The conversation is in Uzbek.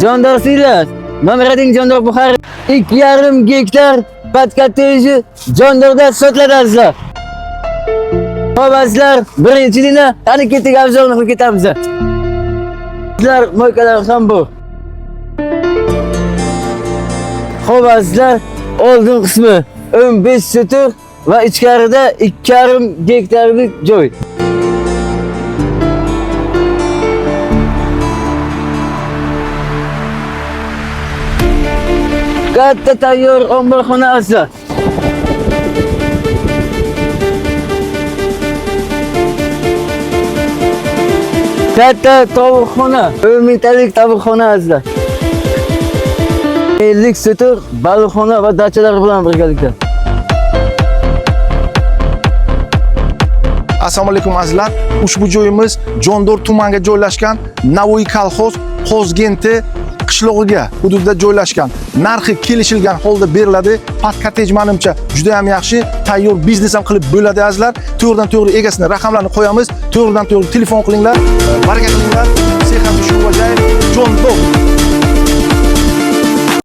Jondorsizlar. Nomrading Jondor Buxoriy 2,5 gektar patkateji Jondorda sotladingizlar. Babaslar birinchilikni qani ketdik avzolni qilib ketamiz. Sizlar mo'ykalar ham bu. Xobazlar oldin qismi 15 sotuq va ichkarida 2,5 gektarlik joy. Katta tayyor omborxona asli. Katta tovuqxona, 10 mingtalik tovuqxona asli. 50 sotuq baliqxona va dachalar bilan birgalikda. Assalomu alaykum azizlar. Ushbu joyimiz Jondor tumaniga joylashgan Navoiy kolxoz Xozgenti qishlog'iga hududida joylashgan. Narxi kelishilgan holda beriladi. Pat-kottej menimcha juda ham yaxshi, tayyor biznes ham qilib bo'ladi azizlar. To'g'ridan to'g'ri egasini raqamlarini qo'yamiz. To'g'ridan to'g'ri telefon qilinglar. Baraka